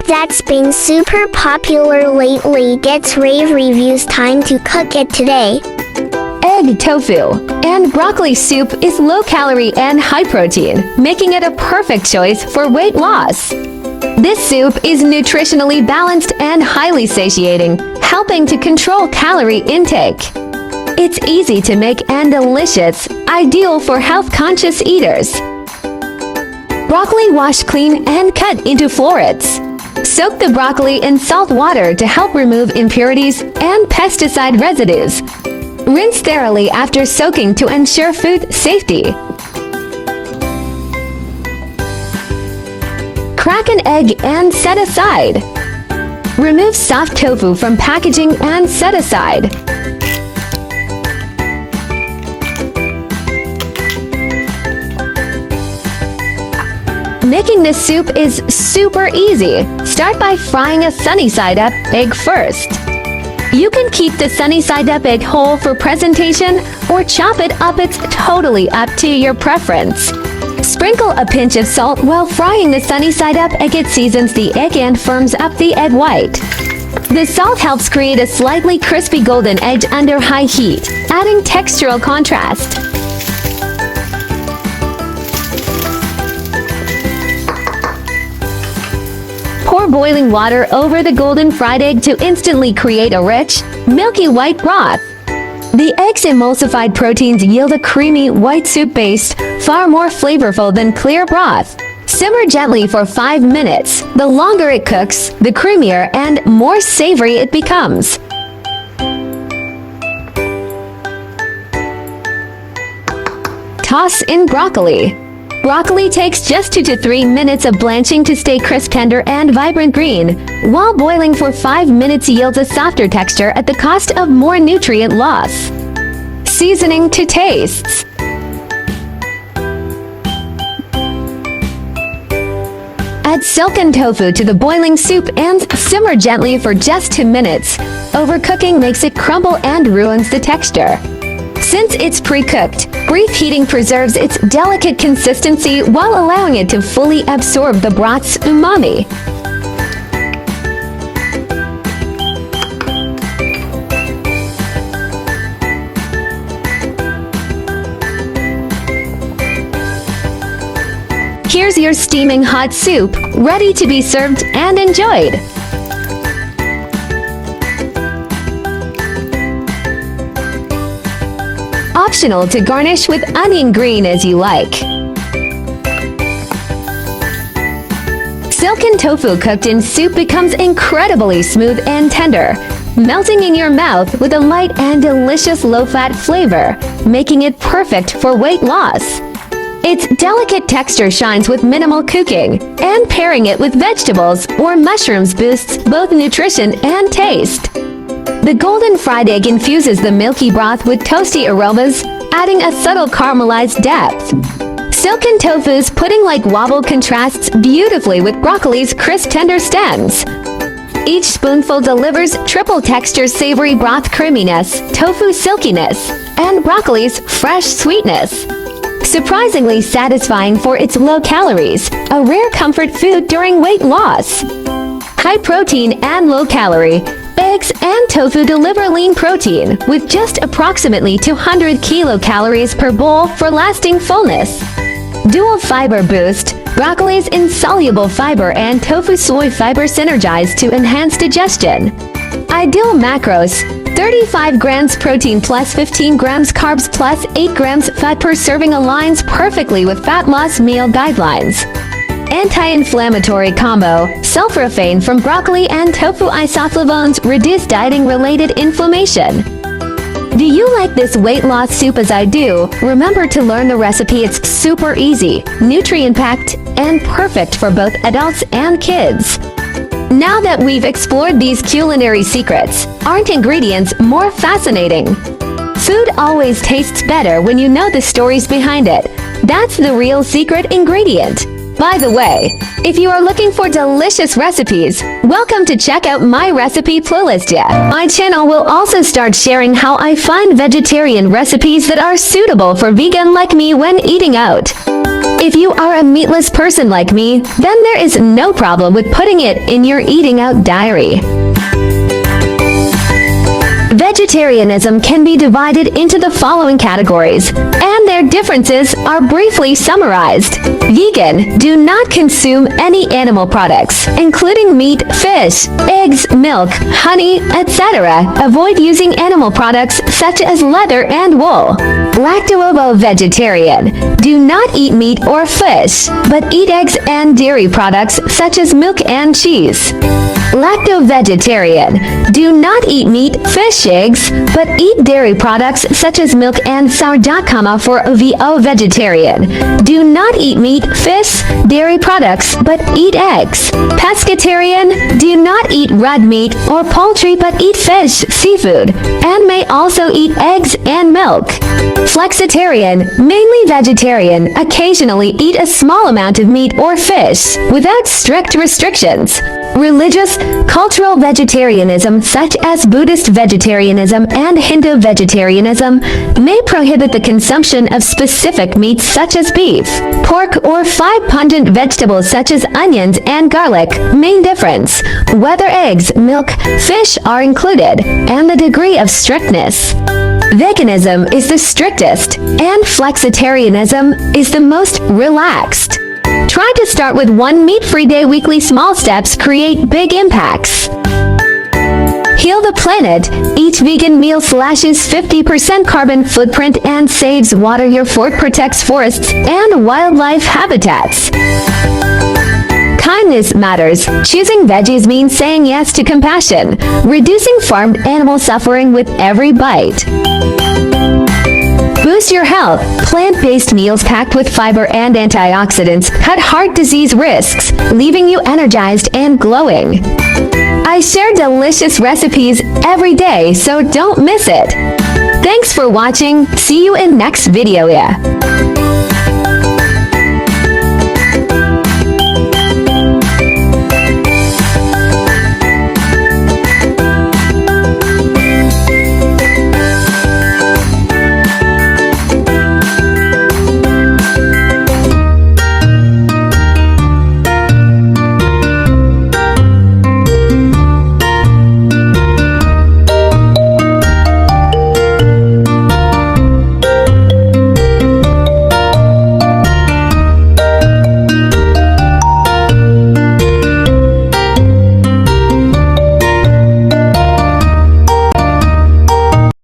that's been super popular lately gets rave reviews. Time to cook it today. Egg tofu and broccoli soup is low-calorie and high-protein, making it a perfect choice for weight loss. This soup is nutritionally balanced and highly satiating, helping to control calorie intake. It's easy to make and delicious, ideal for health-conscious eaters. Broccoli wash clean and cut into florets. Soak the broccoli in salt water to help remove impurities and pesticide residues. Rinse thoroughly after soaking to ensure food safety. Crack an egg and set aside. Remove soft tofu from packaging and set aside. Making this soup is super easy. Start by frying a sunny side up egg first. You can keep the sunny side up egg whole for presentation or chop it up. It's totally up to your preference. Sprinkle a pinch of salt while frying the sunny side up egg. It seasons the egg and firms up the egg white. The salt helps create a slightly crispy golden edge under high heat, adding textural contrast. Pour boiling water over the golden fried egg to instantly create a rich, milky white broth. The egg's emulsified proteins yield a creamy, white soup base, far more flavorful than clear broth. Simmer gently for 5 minutes. The longer it cooks, the creamier and more savory it becomes. Toss in broccoli. Broccoli takes just 2 to 3 minutes of blanching to stay crisp, tender, and vibrant green, while boiling for 5 minutes yields a softer texture at the cost of more nutrient loss. Seasoning to taste. Add silken tofu to the boiling soup and simmer gently for just 2 minutes. Overcooking makes it crumble and ruins the texture. Since it's pre-cooked, brief heating preserves its delicate consistency while allowing it to fully absorb the broth's umami. Here's your steaming hot soup, ready to be served and enjoyed. Optional to garnish with onion green as you like. Silken tofu cooked in soup becomes incredibly smooth and tender, melting in your mouth with a light and delicious low-fat flavor, making it perfect for weight loss. Its delicate texture shines with minimal cooking, and pairing it with vegetables or mushrooms boosts both nutrition and taste. The golden fried egg infuses the milky broth with toasty aromas, adding a subtle caramelized depth. Silken tofu's pudding-like wobble contrasts beautifully with broccoli's crisp, tender stems. Each spoonful delivers triple texture savory broth creaminess, tofu silkiness, and broccoli's fresh sweetness. Surprisingly satisfying for its low calories, a rare comfort food during weight loss. High protein and low calorie, eggs and tofu deliver lean protein with just approximately 200 kilocalories per bowl for lasting fullness. Dual fiber boost, broccoli's insoluble fiber and tofu soy fiber synergize to enhance digestion. Ideal macros: 35 grams protein plus 15 grams carbs plus 8 grams fat per serving aligns perfectly with fat loss meal guidelines. Anti-inflammatory combo, sulforaphane from broccoli and tofu isoflavones reduce dieting-related inflammation. Do you like this weight loss soup as I do? Remember to learn the recipe. It's super easy, nutrient-packed, and perfect for both adults and kids. Now that we've explored these culinary secrets, aren't ingredients more fascinating? Food always tastes better when you know the stories behind it. That's the real secret ingredient. By the way, if you are looking for delicious recipes, welcome to check out my recipe playlist. My channel will also start sharing how I find vegetarian recipes that are suitable for vegan like me when eating out. If you are a meatless person like me, then there is no problem with putting it in your eating out diary. Vegetarianism can be divided into the following categories, and their differences are briefly summarized. Vegan, do not consume any animal products, including meat, fish, eggs, milk, honey, etc. Avoid using animal products such as leather and wool. Lacto-ovo-vegetarian, do not eat meat or fish, but eat eggs and dairy products such as milk and cheese. Lacto-vegetarian, do not eat meat, fish, eggs, but eat dairy products such as milk and sourdough. For VO-vegetarian, do not eat meat, fish, dairy products, but eat eggs. Pescatarian, do not eat red meat or poultry but eat fish, seafood, and may also eat eggs and milk. Flexitarian, mainly vegetarian, occasionally eat a small amount of meat or fish, without strict restrictions. Religious, cultural vegetarianism such as Buddhist vegetarianism and Hindu vegetarianism may prohibit the consumption of specific meats such as beef, pork, or 5 pungent vegetables such as onions and garlic. Main difference: whether eggs, milk, fish are included, and the degree of strictness. Veganism is the strictest, and flexitarianism is the most relaxed. Try to start with 1 meat-free day. Weekly small steps create big impacts. Heal the planet. Each vegan meal slashes 50% carbon footprint and saves water. Your fork protects forests and wildlife habitats. Kindness matters. Choosing veggies means saying yes to compassion, reducing farmed animal suffering with every bite. Boost your health. Plant-based meals packed with fiber and antioxidants cut heart disease risks, leaving you energized and glowing. I share delicious recipes every day, so don't miss it. Thanks for watching. See you in next video.